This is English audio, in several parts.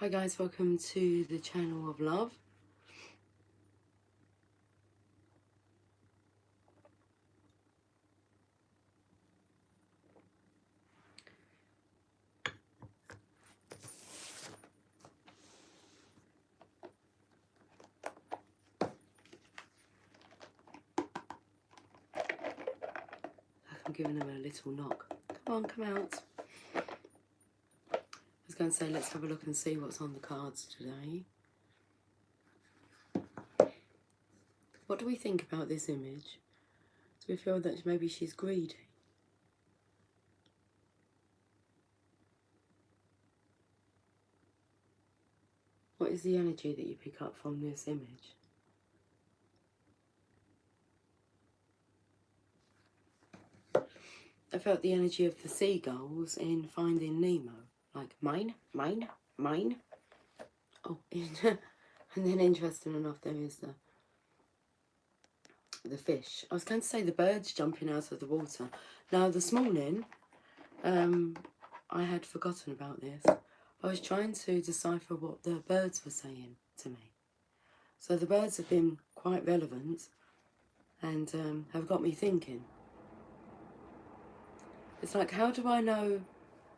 Hi guys, welcome to the channel of love. I'm giving them a little knock. Come on, come out. I was going to say let's have a look and see what's on the cards today. What do we think about this image? Do we feel that maybe she's greedy? What is the energy that you pick up from this image? I felt the energy of the seagulls in Finding Nemo. Like, mine, mine, mine. Oh, and then interesting enough, there is the fish. I was going to say the birds jumping out of the water. Now, this morning, I had forgotten about this. I was trying to decipher what the birds were saying to me. So the birds have been quite relevant and have got me thinking. It's like, how do I know,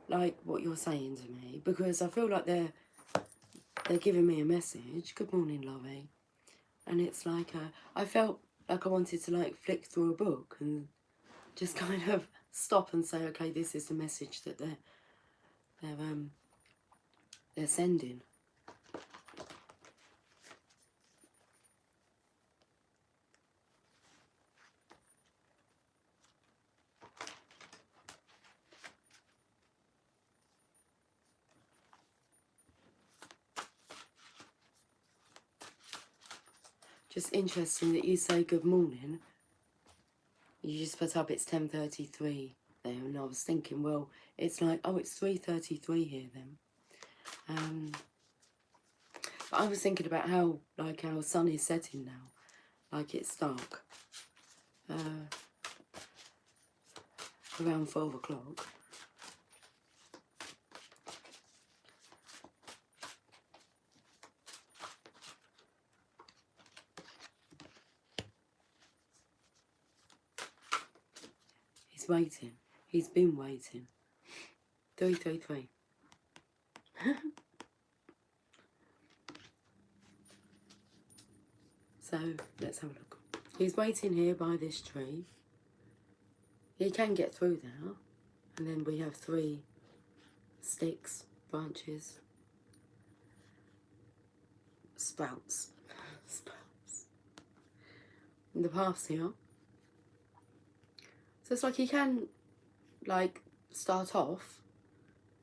like, what you're saying to me? Because I feel like they're giving me a message. Good morning, Lovey. And it's like, I felt like I wanted to, like, flick through a book and just kind of stop and say, okay, this is the message that they're sending. Just interesting that you say good morning. You just put up it's 10:33 there, and I was thinking, well, it's like, oh, it's 3:33 here then. But I was thinking about how, like, our sun is setting now, like it's dark, around 12 o'clock. He's waiting. He's been waiting. 333. So let's have a look. He's waiting here by this tree. He can get through there. And then we have 3 sticks, branches, sprouts. Sprouts. And the path's here. So it's like he can, like, start off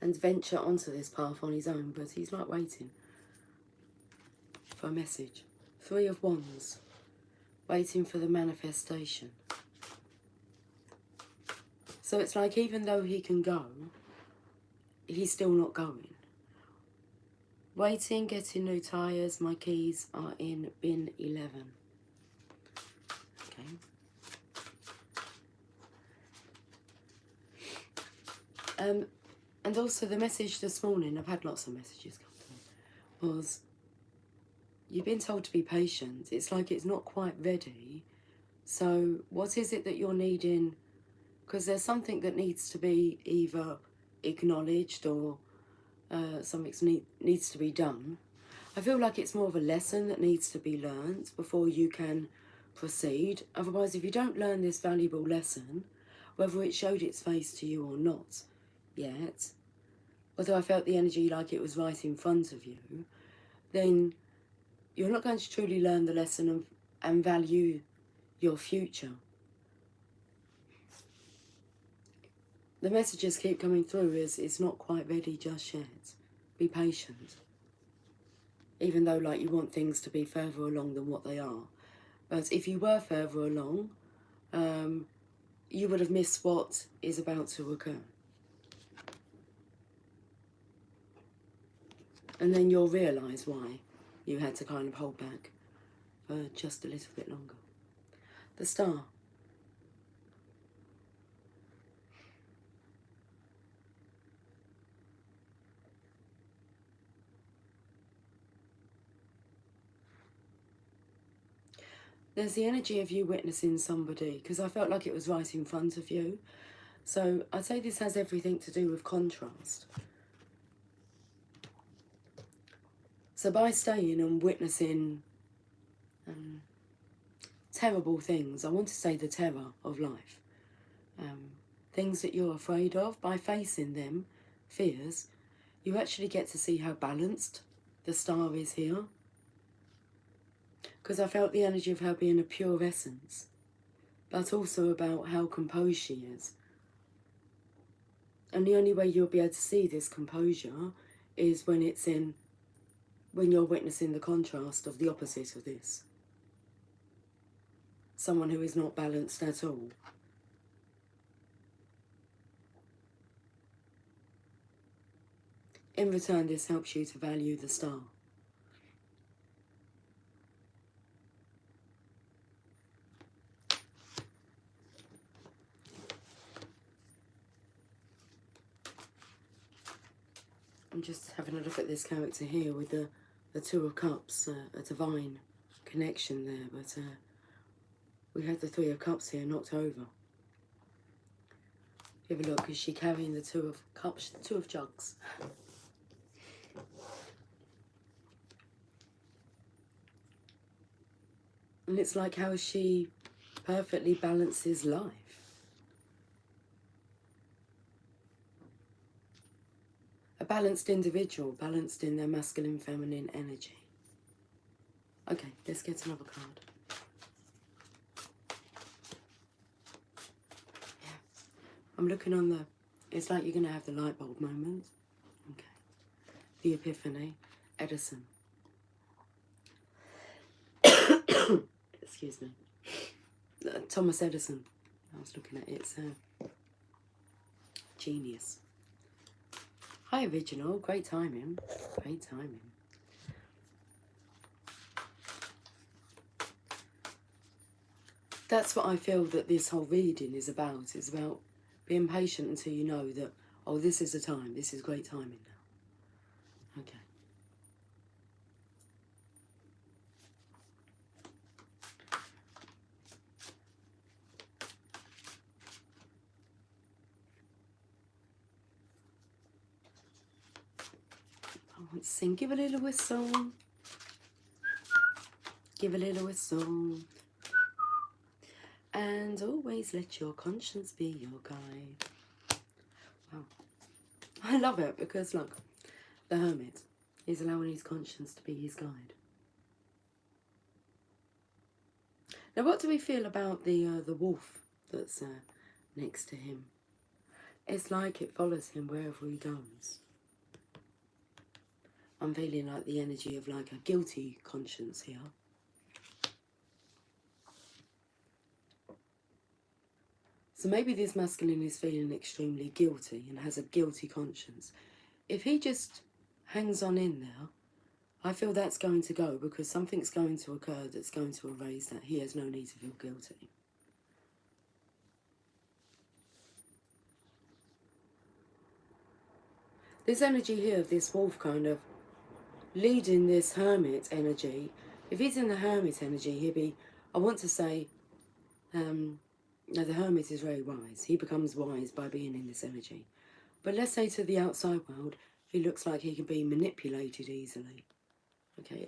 and venture onto this path on his own, but he's like waiting for a message. 3 of Wands, waiting for the manifestation. So it's like even though he can go, he's still not going. Waiting, getting new tyres, my keys are in bin 11. Okay. And also the message this morning, I've had lots of messages come to me, was you've been told to be patient. It's like it's not quite ready. So what is it that you're needing? Because there's something that needs to be either acknowledged or something needs to be done. I feel like it's more of a lesson that needs to be learnt before you can proceed. Otherwise, if you don't learn this valuable lesson, whether it showed its face to you or not yet, although I felt the energy like it was right in front of you, then you're not going to truly learn the lesson and value your future. The messages keep coming through as it's not quite ready just yet. Be patient. Even though, like, you want things to be further along than what they are. But if you were further along, you would have missed what is about to occur. And then you'll realise why you had to kind of hold back for just a little bit longer. The Star. There's the energy of you witnessing somebody, because I felt like it was right in front of you. So I'd say this has everything to do with contrast. So by staying and witnessing terrible things, I want to say the terror of life, things that you're afraid of, by facing them, fears, you actually get to see how balanced the star is here. Because I felt the energy of her being a pure essence, but also about how composed she is. And the only way you'll be able to see this composure is when you're witnessing the contrast of the opposite of this. Someone who is not balanced at all. In return, this helps you to value the star. I'm just having a look at this character here with the Two of Cups, a divine connection there, but we had the Three of Cups here knocked over. Have a look, is she carrying the Two of Cups, Two of Jugs? And it's like how she perfectly balances life. A balanced individual, balanced in their masculine, feminine energy. Okay, let's get another card. Yeah, I'm looking on the, it's like you're going to have the light bulb moment. Okay, the epiphany, Edison. Excuse me. Thomas Edison. I was looking at it. It's genius. Hi, original. Great timing. Great timing. That's what I feel that this whole reading is about. It's about being patient until you know that, oh, this is the time. This is great timing now. Okay. I want to sing. Give a little whistle. Give a little whistle. And always let your conscience be your guide. Wow. I love it because, look, the Hermit is allowing his conscience to be his guide. Now, what do we feel about the wolf that's next to him? It's like it follows him wherever he goes. I'm feeling like the energy of like a guilty conscience here. So maybe this masculine is feeling extremely guilty and has a guilty conscience. If he just hangs on in there, I feel that's going to go because something's going to occur that's going to erase that. He has no need to feel guilty. This energy here of this wolf kind of leading this hermit energy. If he's in the hermit energy, he'll be, I want to say, now the hermit is very wise. He becomes wise by being in this energy. But let's say to the outside world, he looks like he can be manipulated easily. Okay,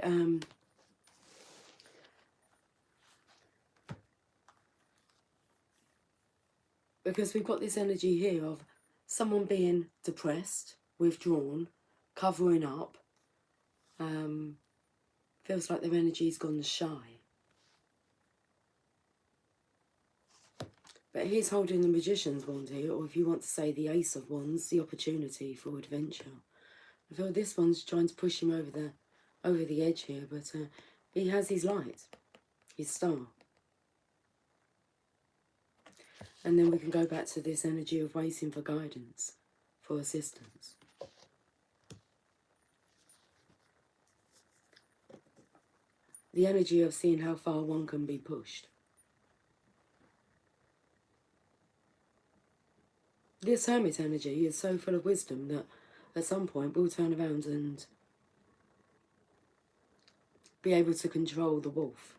because we've got this energy here of someone being depressed, withdrawn, covering up. Feels like their energy's gone shy. But he's holding the Magician's wand here, or if you want to say the Ace of Wands, the opportunity for adventure. I feel this one's trying to push him over the edge here, but he has his light, his star. And then we can go back to this energy of waiting for guidance, for assistance. The energy of seeing how far one can be pushed. This hermit energy is so full of wisdom that at some point we'll turn around and be able to control the wolf.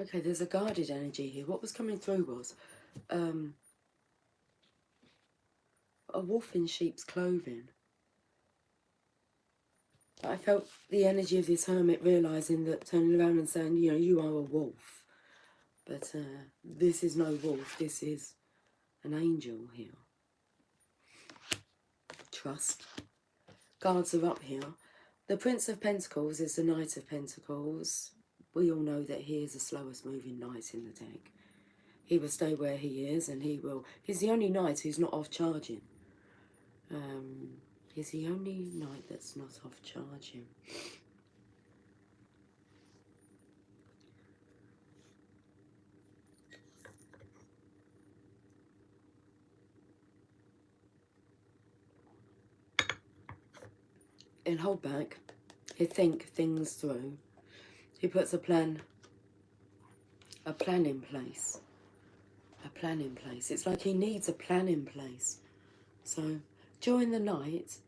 Okay, there's a guarded energy here. What was coming through was a wolf in sheep's clothing. I felt the energy of this hermit realising that, turning around and saying, you know, you are a wolf. But this is no wolf, this is an angel here. Trust. Guards are up here. The Prince of Pentacles is the Knight of Pentacles. We all know that he is the slowest moving knight in the deck. He will stay where he is, and he's the only knight who's not off charging. He's the only knight that's not off charging. He'll hold back. He'll think things through. He puts a plan in place. A plan in place. It's like he needs a plan in place. So, during the night,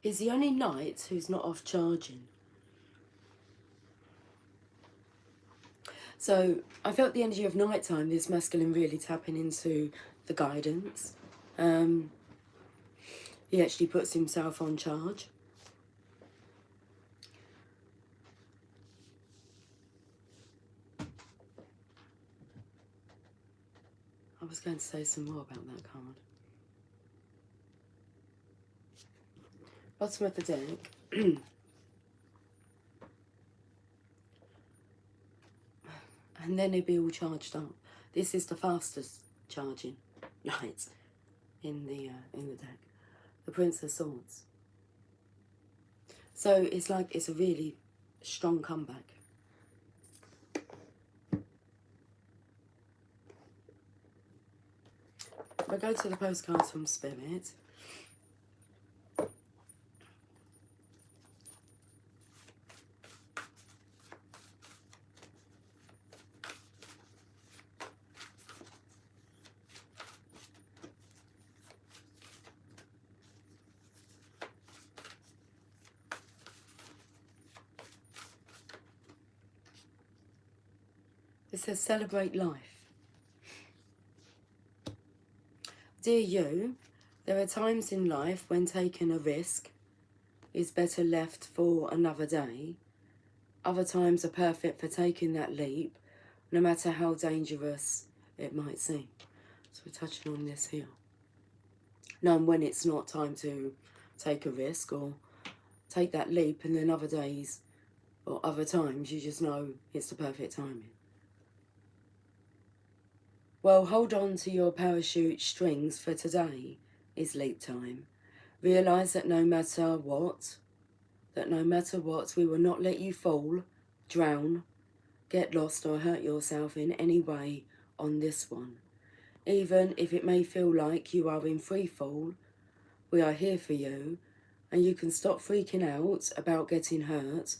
he's the only knight who's not off charging. So, I felt the energy of nighttime, this masculine really tapping into the guidance. He actually puts himself on charge. I was going to say some more about that card. Bottom of the deck. And then he'll be all charged up. This is the fastest charging knight in the deck. The Prince of Swords. So it's like it's a really strong comeback. We'll go to the postcards from Spirit. It says celebrate life. Dear you, there are times in life when taking a risk is better left for another day. Other times are perfect for taking that leap, no matter how dangerous it might seem. So we're touching on this here. Knowing when it's not time to take a risk or take that leap, and then other days or other times you just know it's the perfect timing. Well, hold on to your parachute strings, for today is leap time. Realise that no matter what, we will not let you fall, drown, get lost or hurt yourself in any way on this one. Even if it may feel like you are in free fall, we are here for you, and you can stop freaking out about getting hurt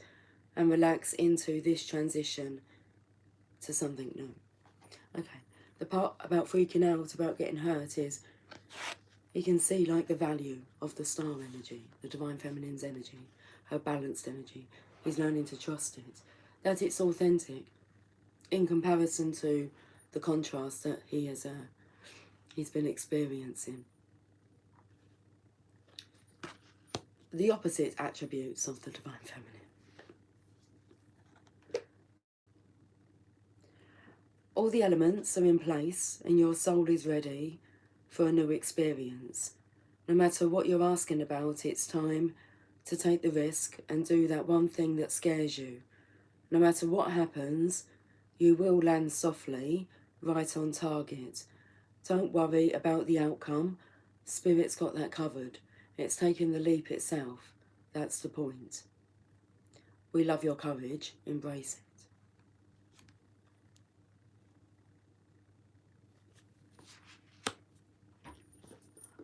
and relax into this transition to something new. Okay. The part about freaking out about getting hurt is you can see like the value of the star energy, the divine feminine's energy, her balanced energy. He's learning to trust it, that it's authentic in comparison to the contrast that he's been experiencing. The opposite attributes of the divine feminine. All the elements are in place and your soul is ready for a new experience. No matter what you're asking about, it's time to take the risk and do that one thing that scares you. No matter what happens, you will land softly, right on target. Don't worry about the outcome. Spirit's got that covered. It's taking the leap itself. That's the point. We love your courage. Embrace it.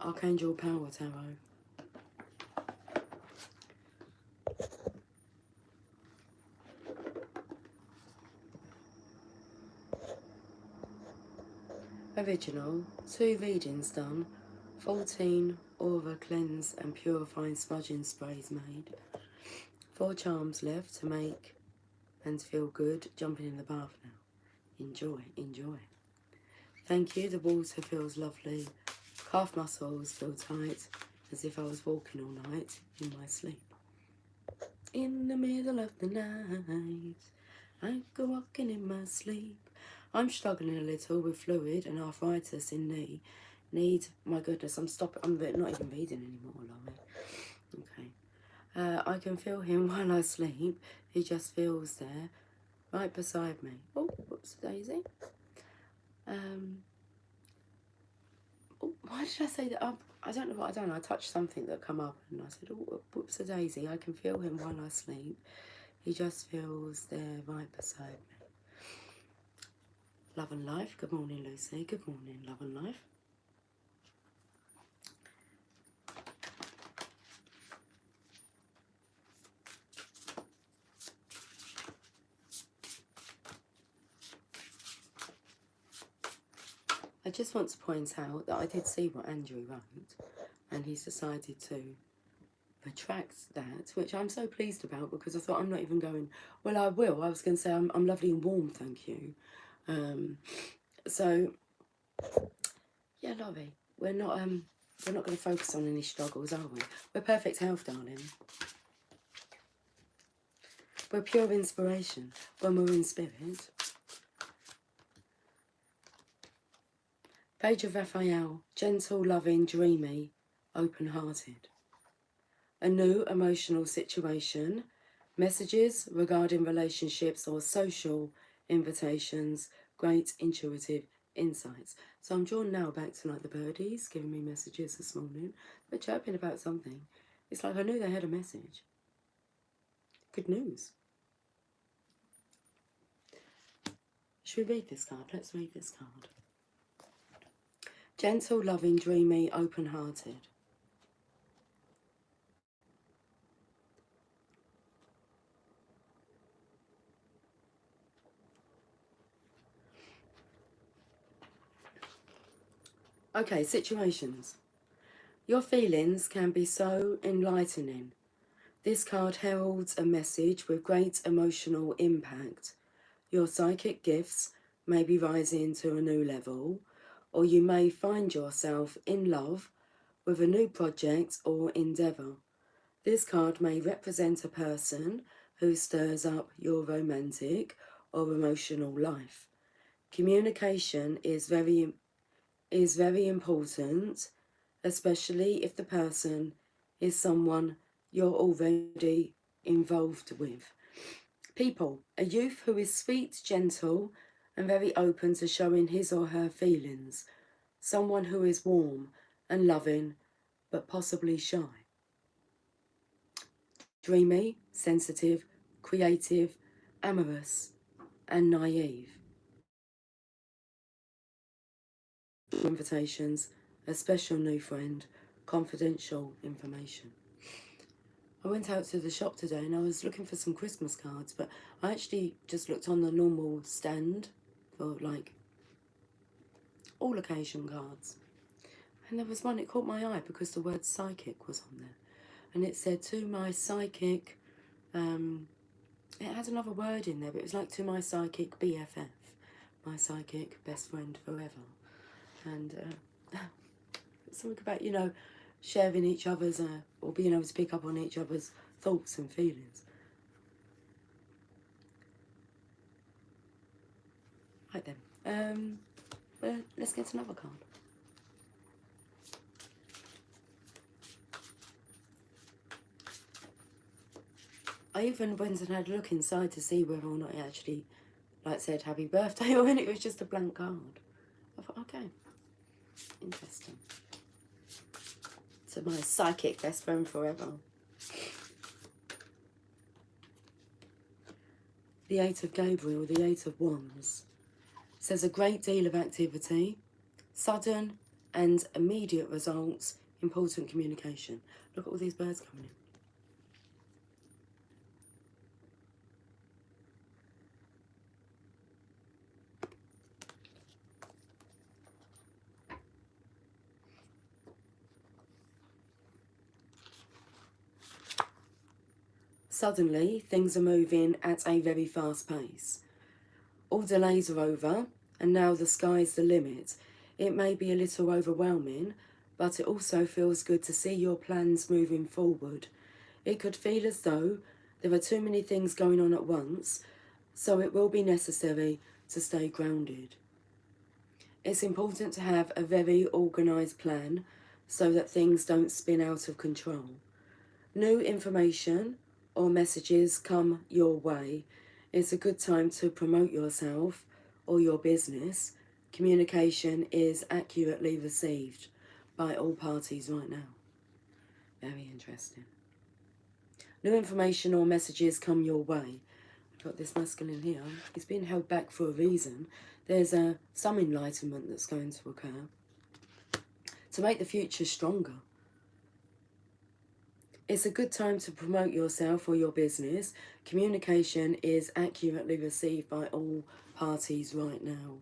Archangel Power Tarot. Original, 2 readings done, 14 aura cleanse and purifying smudging sprays made, 4 charms left to make and feel good. Jumping in the bath now. Enjoy, enjoy. Thank you. The water feels lovely. Calf muscles feel tight, as if I was walking all night in my sleep. In the middle of the night, I go walking in my sleep. I'm struggling a little with fluid and arthritis in knee. My goodness, I'm not even reading anymore, Laurie. Okay. I can feel him while I sleep. He just feels there, right beside me. Oh, whoops, daisy. Oh, why did I say that? I don't know what I done. I touched something that come up and I said, oh, whoops a daisy. I can feel him while I sleep. He just feels there right beside me. Love and life. Good morning, Lucy. Good morning, love and life. I just want to point out that I did see what Andrew wrote, and he's decided to retract that, which I'm so pleased about, because I thought I'm not even going, well, I will. I was going to say I'm lovely and warm, thank you. So, yeah, Laurie, we're not going to focus on any struggles, are we? We're perfect health, darling. We're pure inspiration when we're in spirit. Page of Raphael, gentle, loving, dreamy, open-hearted. A new emotional situation, messages regarding relationships or social invitations, great intuitive insights. So I'm drawn now back to like the birdies giving me messages this morning. They're chirping about something. It's like I knew they had a message. Good news. Should we read this card? Let's read this card. Gentle, loving, dreamy, open-hearted. Okay, situations. Your feelings can be so enlightening. This card heralds a message with great emotional impact. Your psychic gifts may be rising to a new level, or you may find yourself in love with a new project or endeavour. This card may represent a person who stirs up your romantic or emotional life. Communication is very important, especially if the person is someone you're already involved with. People, a youth who is sweet, gentle, and very open to showing his or her feelings. Someone who is warm and loving, but possibly shy. Dreamy, sensitive, creative, amorous, and naive. Invitations, a special new friend, confidential information. I went out to the shop today and I was looking for some Christmas cards, but I actually just looked on the normal stand for like all occasion cards. And there was one, it caught my eye because the word psychic was on there. And it said, to my psychic, it had another word in there, but it was like, to my psychic BFF, my psychic best friend forever. And something about, you know, sharing each other's, or being able to pick up on each other's thoughts and feelings. Right then, let's get another card. I even went and had a look inside to see whether or not it actually, like, said happy birthday or when it was just a blank card. I thought, okay, interesting. To my psychic best friend forever. The Eight of Gabriel, the Eight of Wands, says a great deal of activity, sudden and immediate results, important communication. Look at all these birds coming in. Suddenly, things are moving at a very fast pace. All delays are over, and now the sky's the limit. It may be a little overwhelming, but it also feels good to see your plans moving forward. It could feel as though there are too many things going on at once, so it will be necessary to stay grounded. It's important to have a very organised plan so that things don't spin out of control. New information or messages come your way. It's a good time to promote yourself or your business. Communication is accurately received by all parties right now. Very interesting. New information or messages come your way. I've got this masculine here. He's being held back for a reason. There's some enlightenment that's going to occur to make the future stronger. It's a good time to promote yourself or your business. Communication is accurately received by all parties right now.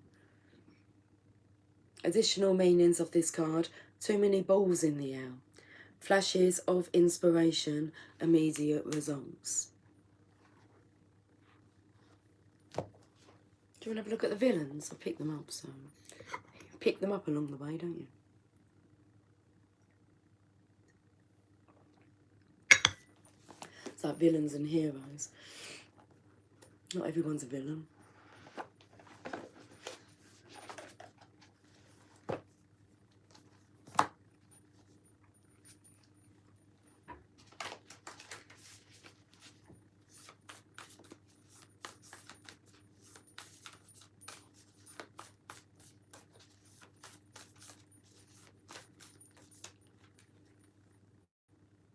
Additional meanings of this card: too many balls in the air. Flashes of inspiration, immediate results. Do you want to have a look at the villains? I picked them up, so you pick them up along the way, don't you? It's like villains and heroes. Not everyone's a villain.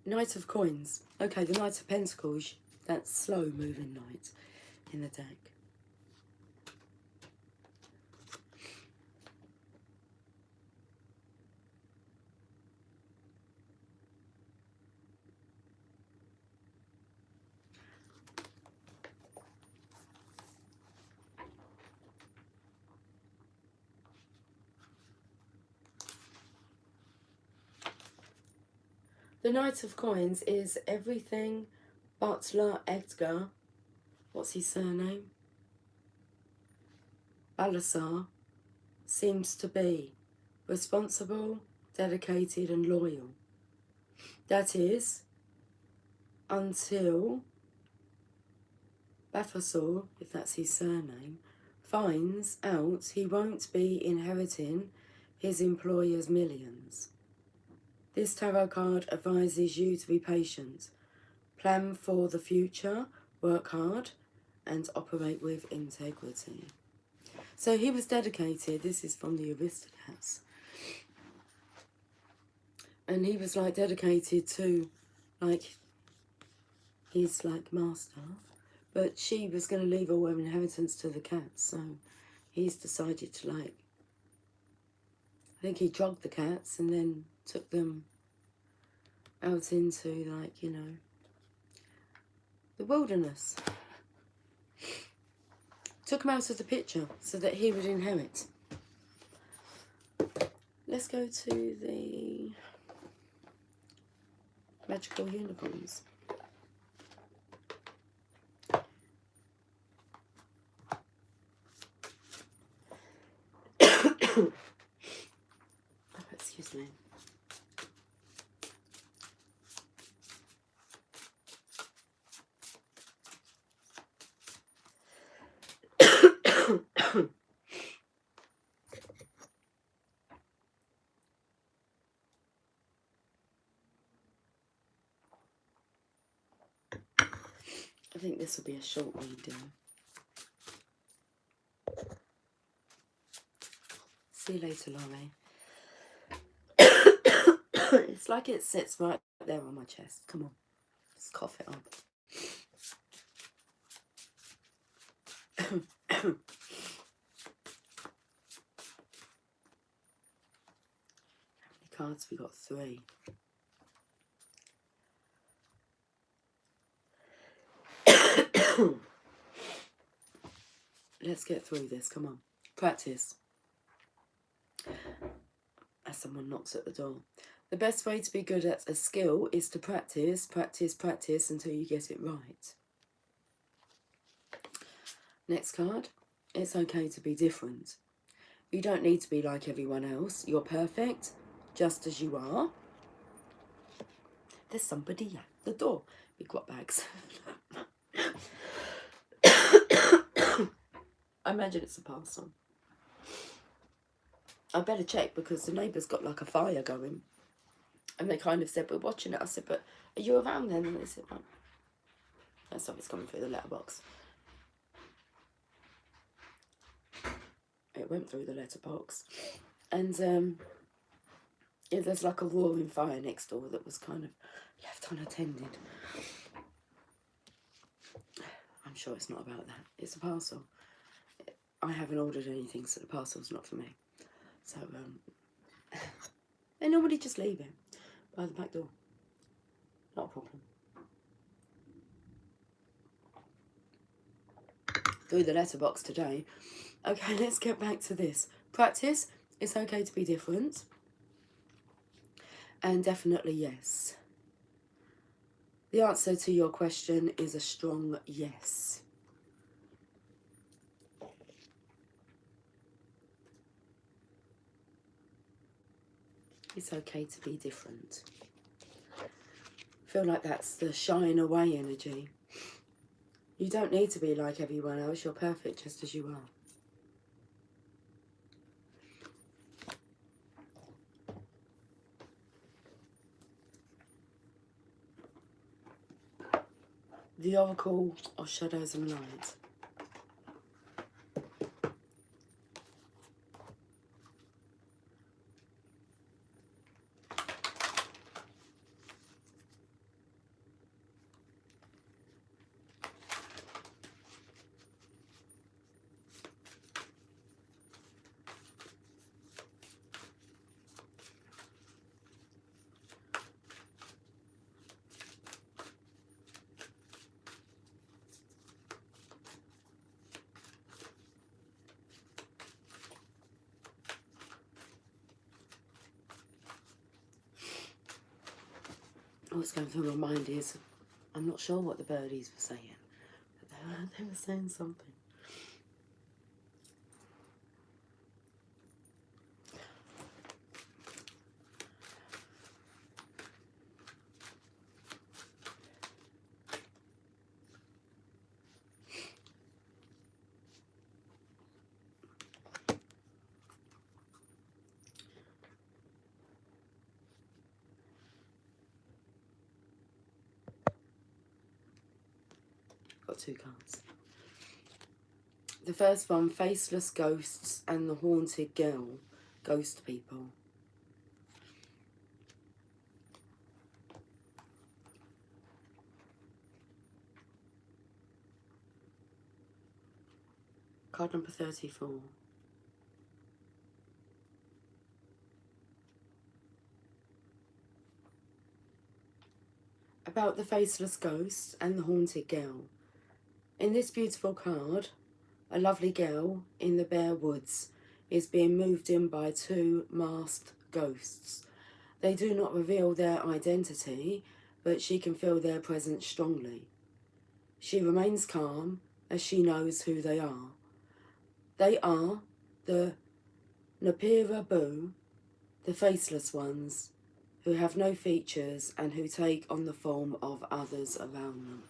Knight of Coins. Okay, the Knight of Pentacles, that slow moving knight in the deck. The Knight of Coins is everything Butler Edgar, what's his surname? Balasar, seems to be responsible, dedicated and loyal. That is, until Balthasar, if that's his surname, finds out he won't be inheriting his employer's millions. This tarot card advises you to be patient, plan for the future, work hard, and operate with integrity. So he was dedicated, this is from the Aristocats, and he was like dedicated to like his like master, but she was going to leave all her inheritance to the cats, so he's decided to like, I think he drugged the cats and then took them out into like, you know, the wilderness. Took him out of the picture so that he would inherit. Let's go to the magical unicorns. Excuse me. I think this will be a short reading. See you later, Laurie. It's like it sits right there on my chest. Come on, let's cough it up. How many cards? We got 3. Let's get through this. Come on, practice. As someone knocks at the door. The best way to be good at a skill is to practice, practice, practice until you get it right. Next card. It's okay to be different. You don't need to be like everyone else. You're perfect, just as you are. There's somebody at the door. We've got bags. I imagine it's a parcel. I better check because the neighbour's got like a fire going. And they kind of said, we're watching it. I said, but are you around then? And they said, right. That's something's coming through the letterbox. It went through the letterbox. And yeah, there's like a roaring fire next door that was kind of left unattended. I'm sure it's not about that. It's a parcel. I haven't ordered anything, so the parcel's not for me. So, they normally just leave it by the back door. Not a problem. Through the letterbox today. Okay, let's get back to this. Practice. It's okay to be different. And definitely yes. The answer to your question is a strong yes. It's okay to be different. I feel like that's the shying away energy. You don't need to be like everyone else. You're perfect just as you are. The Oracle of Shadows and Light. What's going through my mind is, I'm not sure what the birdies were saying, but they were saying something. Got two cards. The first one, Faceless Ghosts and the Haunted Girl, Ghost People. Card number 34. About the Faceless Ghost and the Haunted Girl. In this beautiful card, a lovely girl in the bare woods is being moved in by two masked ghosts. They do not reveal their identity, but she can feel their presence strongly. She remains calm as she knows who they are. They are the Napira Boo, the faceless ones, who have no features and who take on the form of others around them.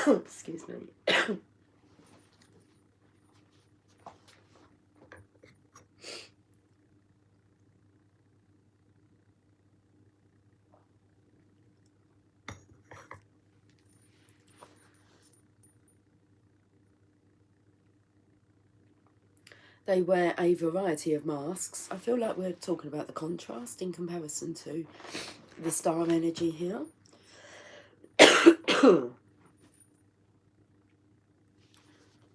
Excuse me. They wear a variety of masks. I feel like we're talking about the contrast in comparison to the star energy here. Do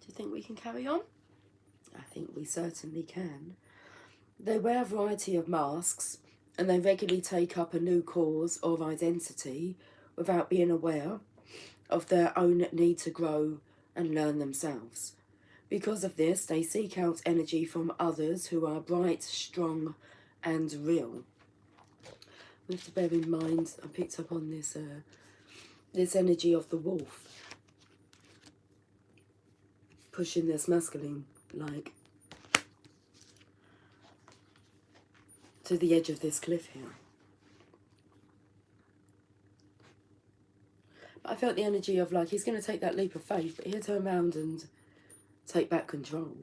you think we can carry on? I think we certainly can. They wear a variety of masks and they regularly take up a new cause or identity without being aware of their own need to grow and learn themselves. Because of this, they seek out energy from others who are bright, strong, and real. We have to bear in mind, I picked up on this, this energy of the wolf pushing this masculine, like, to the edge of this cliff here. But I felt the energy of, like, he's going to take that leap of faith, but he'll turn around and take back control.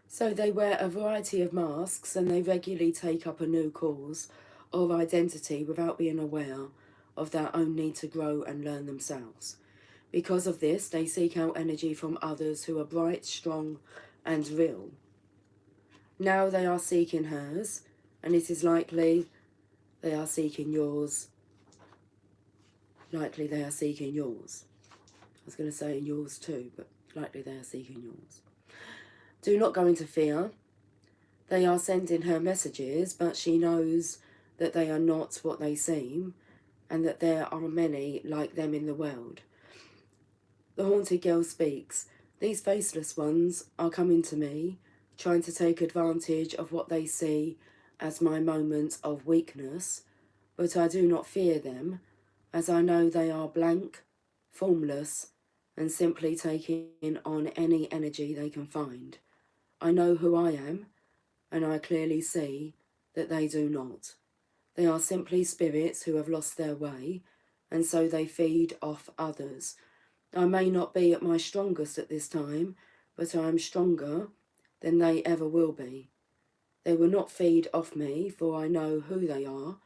So they wear a variety of masks and they regularly take up a new cause or identity without being aware of their own need to grow and learn themselves. Because of this, they seek out energy from others who are bright, strong, and real. Now they are seeking hers, and it is likely they are seeking yours. Likely they are seeking yours. I was going to say yours too, but likely they are seeking yours. Do not go into fear. They are sending her messages, but she knows that they are not what they seem, and that there are many like them in the world. The haunted girl speaks. These faceless ones are coming to me, trying to take advantage of what they see as my moment of weakness, but I do not fear them, as I know they are blank, formless, and simply taking on any energy they can find. I know who I am, and I clearly see that they do not. They are simply spirits who have lost their way, and so they feed off others. I may not be at my strongest at this time, but I am stronger than they ever will be. They will not feed off me, for I know who they are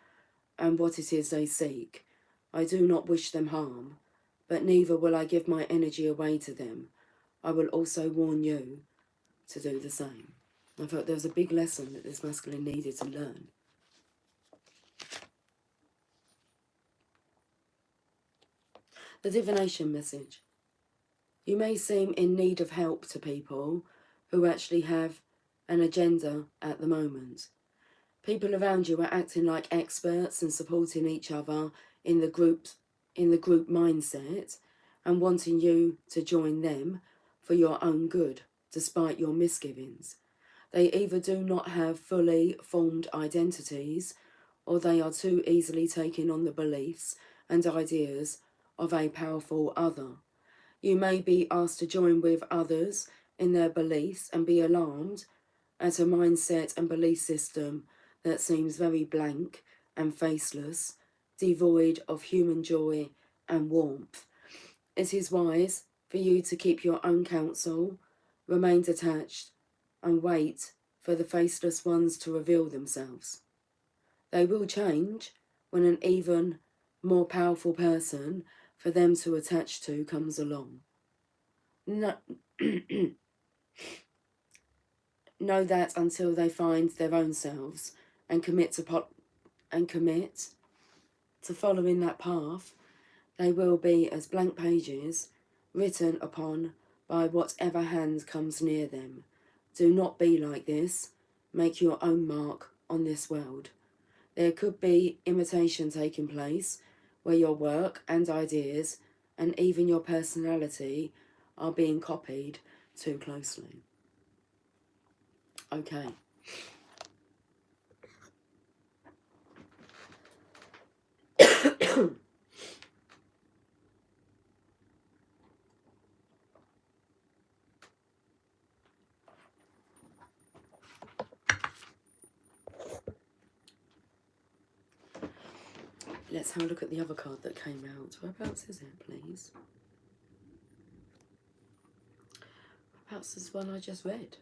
and what it is they seek. I do not wish them harm, but neither will I give my energy away to them. I will also warn you to do the same. I felt there was a big lesson that this masculine needed to learn. The divination message. You may seem in need of help to people who actually have an agenda at the moment. People around you are acting like experts and supporting each other in the group mindset and wanting you to join them for your own good, despite your misgivings. They either do not have fully formed identities, or they are too easily taking on the beliefs and ideas of a powerful other. You may be asked to join with others in their beliefs and be alarmed at a mindset and belief system that seems very blank and faceless, devoid of human joy and warmth. It is wise for you to keep your own counsel, remain detached, and wait for the faceless ones to reveal themselves. They will change when an even more powerful person for them to attach to comes along. No, know that until they find their own selves and commit to following that path, they will be as blank pages written upon by whatever hand comes near them. Do not be like this. Make your own mark on this world. There could be imitation taking place where your work and ideas and even your personality are being copied too closely. Okay. Let's have a look at the other card that came out. Whereabouts is it, please? Whereabouts is one I just read?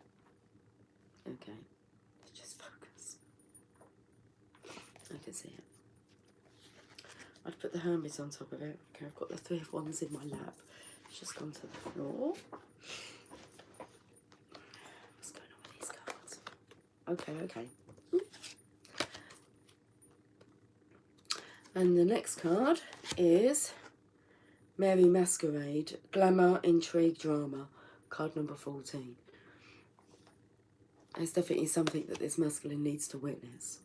Okay, let's just focus. I can see it. I'd put the Hermes on top of it. Okay, I've got the Three of Wands in my lap. It's just gone to the floor. What's going on with these cards? Okay. And the next card is Mary Masquerade, Glamour, Intrigue, Drama, card number 14. It's definitely something that this masculine needs to witness.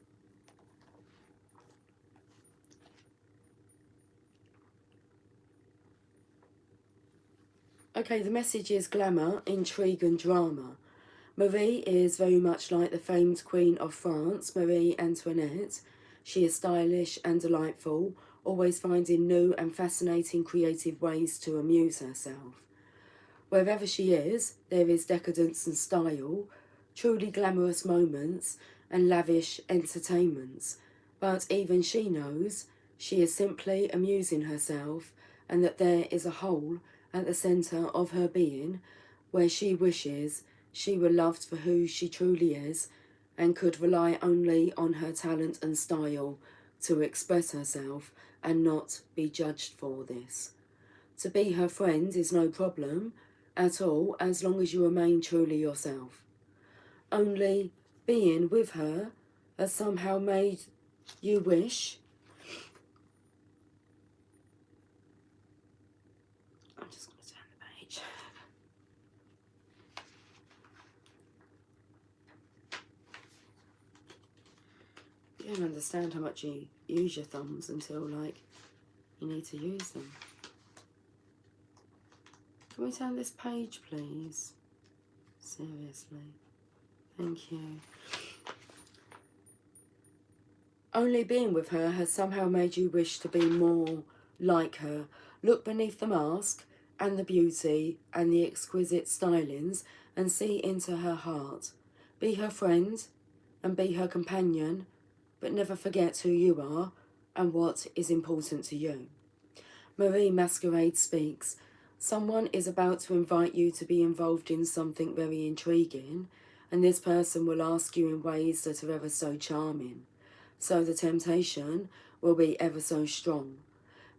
Okay, the message is glamour, intrigue and drama. Marie is very much like the famed Queen of France, Marie Antoinette. She is stylish and delightful, always finding new and fascinating creative ways to amuse herself. Wherever she is, there is decadence and style, truly glamorous moments and lavish entertainments. But even she knows she is simply amusing herself and that there is a hole at the centre of her being where she wishes she were loved for who she truly is and could rely only on her talent and style to express herself and not be judged for this. To be her friend is no problem at all as long as you remain truly yourself. Only being with her has somehow made you wish. I'm just going to turn the page. You don't understand how much you use your thumbs until, like, you need to use them. Can we turn this page, please? Seriously. Thank you. Only being with her has somehow made you wish to be more like her. Look beneath the mask and the beauty and the exquisite stylings and see into her heart. Be her friend and be her companion, but never forget who you are and what is important to you. Marie Masquerade speaks. Someone is about to invite you to be involved in something very intriguing, and this person will ask you in ways that are ever so charming. So the temptation will be ever so strong.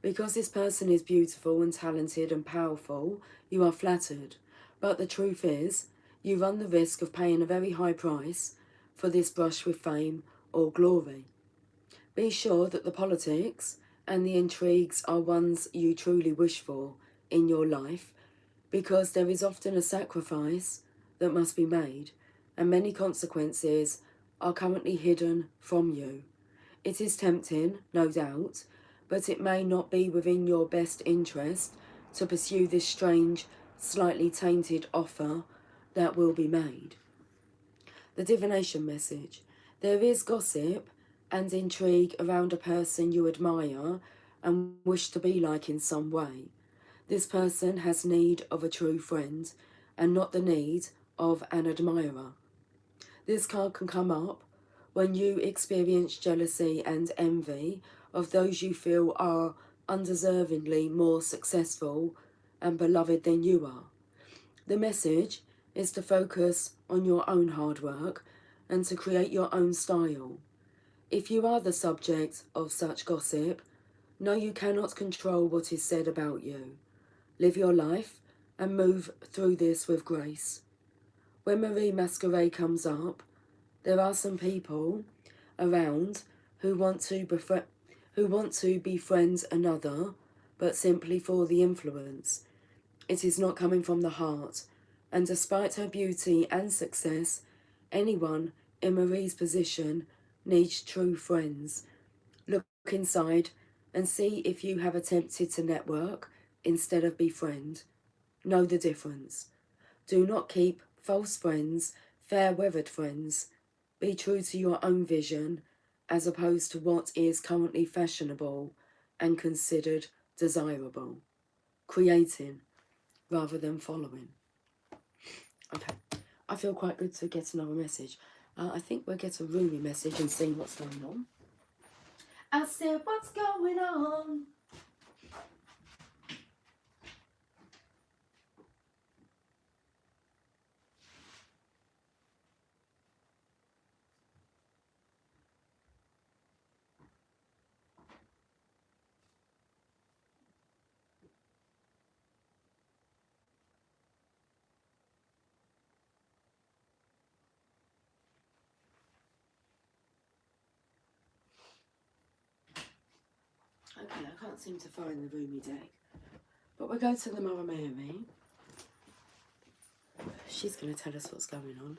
Because this person is beautiful and talented and powerful, you are flattered. But the truth is, you run the risk of paying a very high price for this brush with fame or glory. Be sure that the politics and the intrigues are ones you truly wish for in your life, because there is often a sacrifice that must be made, and many consequences are currently hidden from you. It is tempting, no doubt, but it may not be within your best interest to pursue this strange, slightly tainted offer that will be made. The divination message. There is gossip and intrigue around a person you admire and wish to be like in some way. This person has need of a true friend and not the need of an admirer. This card can come up when you experience jealousy and envy of those you feel are undeservingly more successful and beloved than you are. The message is to focus on your own hard work and to create your own style. If you are the subject of such gossip, know you cannot control what is said about you. Live your life and move through this with grace. When Marie Masquerade comes up, there are some people around who want to befriend another, but simply for the influence. It is not coming from the heart, and despite her beauty and success, anyone in Marie's position needs true friends. Look inside and see if you have attempted to network instead of befriend. Know the difference. Do not keep false friends, fair-weathered friends. Be true to your own vision as opposed to what is currently fashionable and considered desirable. Creating rather than following. Okay, I feel quite good to get another message. I think we'll get a Rumi message and see what's going on. I said, what's going on? Okay, I can't seem to find the Rumi deck. But we'll go to the Mother Mary. She's going to tell us what's going on.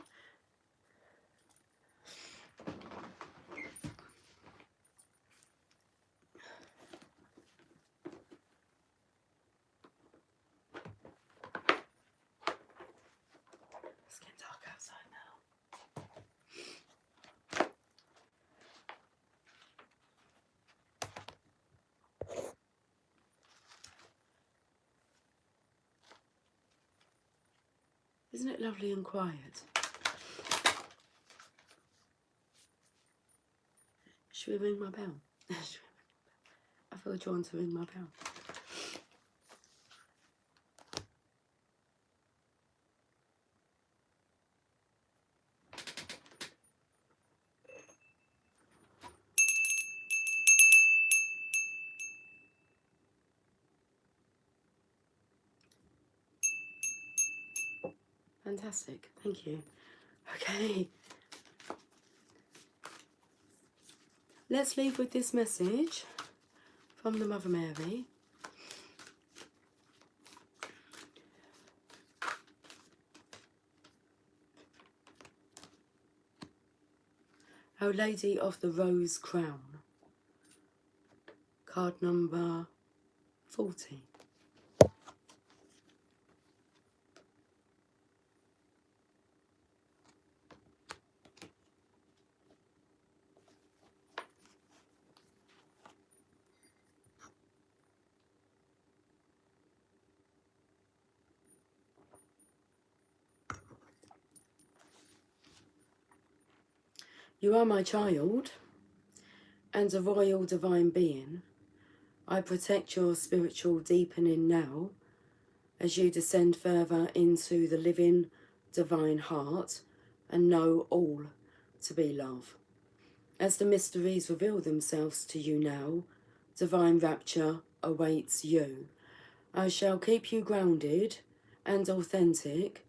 Isn't it lovely and quiet? Should we ring my bell? I feel drawn to ring my bell. Fantastic, thank you. Okay, let's leave with this message from the Mother Mary. Our Lady of the Rose Crown, card number 40. You are my child and a royal divine being. I protect your spiritual deepening now as you descend further into the living divine heart and know all to be love. As the mysteries reveal themselves to you now, divine rapture awaits you. I shall keep you grounded and authentic,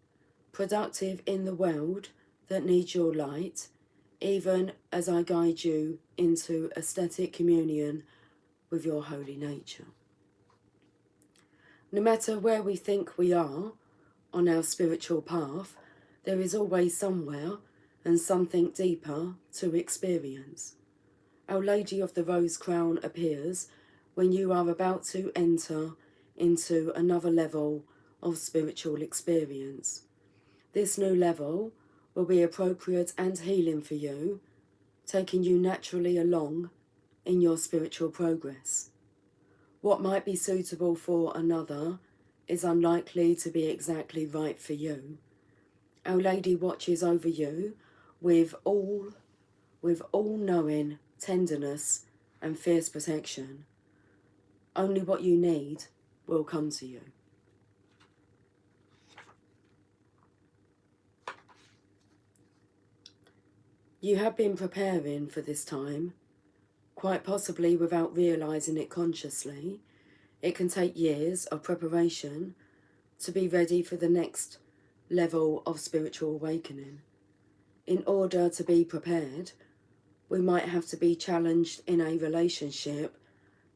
productive in the world that needs your light, even as I guide you into aesthetic communion with your holy nature. No matter where we think we are on our spiritual path, there is always somewhere and something deeper to experience. Our Lady of the Rose Crown appears when you are about to enter into another level of spiritual experience. This new level will be appropriate and healing for you, taking you naturally along in your spiritual progress. What might be suitable for another is unlikely to be exactly right for you. Our Lady watches over you with all-knowing tenderness and fierce protection. Only what you need will come to you. You have been preparing for this time, quite possibly without realizing it consciously. It can take years of preparation to be ready for the next level of spiritual awakening. In order to be prepared, we might have to be challenged in a relationship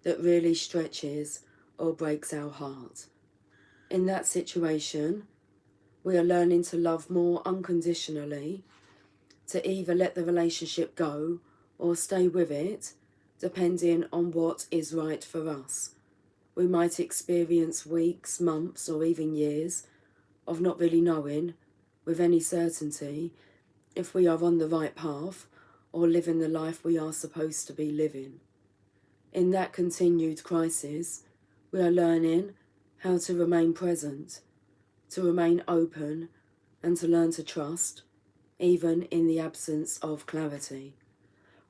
that really stretches or breaks our heart. In that situation, we are learning to love more unconditionally, to either let the relationship go or stay with it, depending on what is right for us. We might experience weeks, months, or even years of not really knowing with any certainty if we are on the right path or living the life we are supposed to be living. In that continued crisis, we are learning how to remain present, to remain open, and to learn to trust, even in the absence of clarity.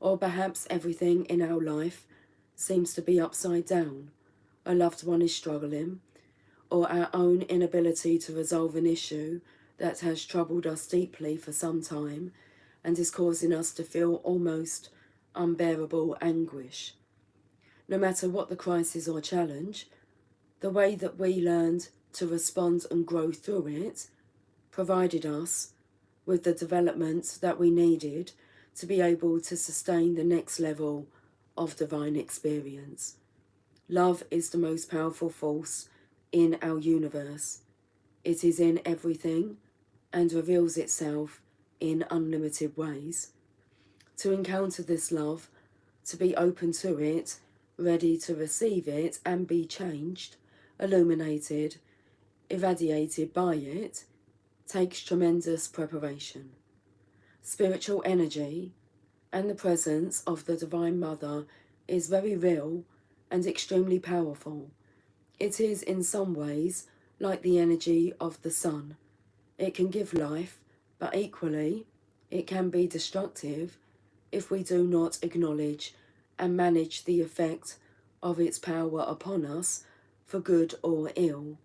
Or perhaps everything in our life seems to be upside down. A loved one is struggling, or our own inability to resolve an issue that has troubled us deeply for some time and is causing us to feel almost unbearable anguish. No matter what the crisis or challenge, the way that we learned to respond and grow through it provided us with the development that we needed to be able to sustain the next level of divine experience. Love is the most powerful force in our universe. It is in everything and reveals itself in unlimited ways. To encounter this love, to be open to it, ready to receive it and be changed, illuminated, irradiated by it, takes tremendous preparation. Spiritual energy and the presence of the Divine Mother is very real and extremely powerful. It is in some ways like the energy of the sun. It can give life, but equally, it can be destructive if we do not acknowledge and manage the effect of its power upon us for good or ill.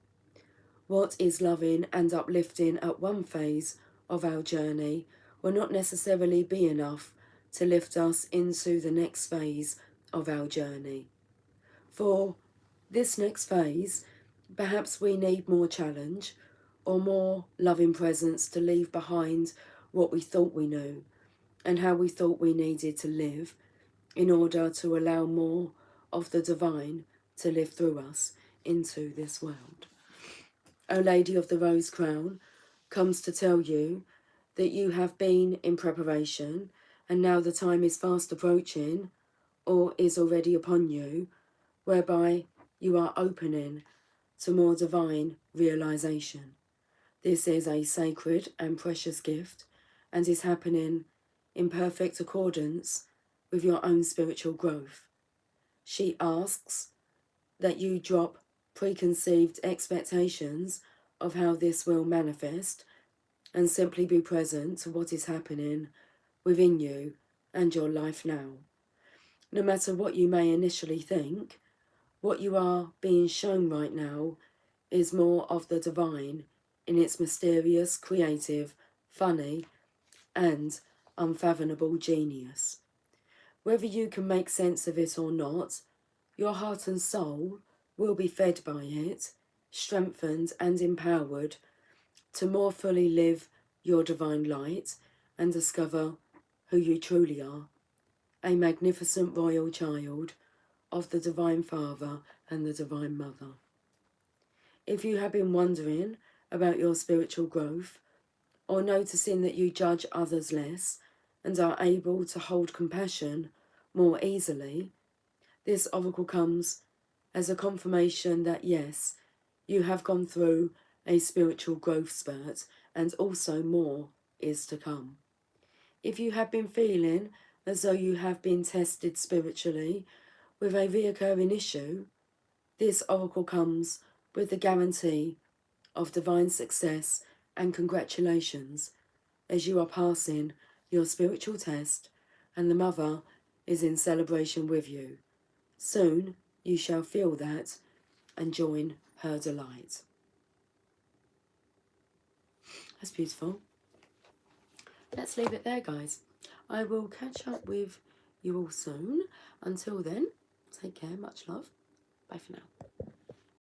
What is loving and uplifting at one phase of our journey will not necessarily be enough to lift us into the next phase of our journey. For this next phase, perhaps we need more challenge or more loving presence to leave behind what we thought we knew and how we thought we needed to live in order to allow more of the divine to live through us into this world. O Lady of the Rose Crown comes to tell you that you have been in preparation and now the time is fast approaching or is already upon you, whereby you are opening to more divine realization. This is a sacred and precious gift and is happening in perfect accordance with your own spiritual growth. She asks that you drop preconceived expectations of how this will manifest and simply be present to what is happening within you and your life now. No matter what you may initially think, what you are being shown right now is more of the divine in its mysterious, creative, funny, and unfathomable genius. Whether you can make sense of it or not, your heart and soul will be fed by it, strengthened and empowered to more fully live your divine light and discover who you truly are, a magnificent royal child of the Divine Father and the Divine Mother. If you have been wondering about your spiritual growth, or noticing that you judge others less and are able to hold compassion more easily, this oracle comes as a confirmation that yes, you have gone through a spiritual growth spurt and also more is to come. If you have been feeling as though you have been tested spiritually with a reoccurring issue, this oracle comes with the guarantee of divine success and congratulations as you are passing your spiritual test and the Mother is in celebration with you. Soon you shall feel that and join her delight. That's beautiful. Let's leave it there, guys. I will catch up with you all soon. Until then, take care, much love. Bye for now.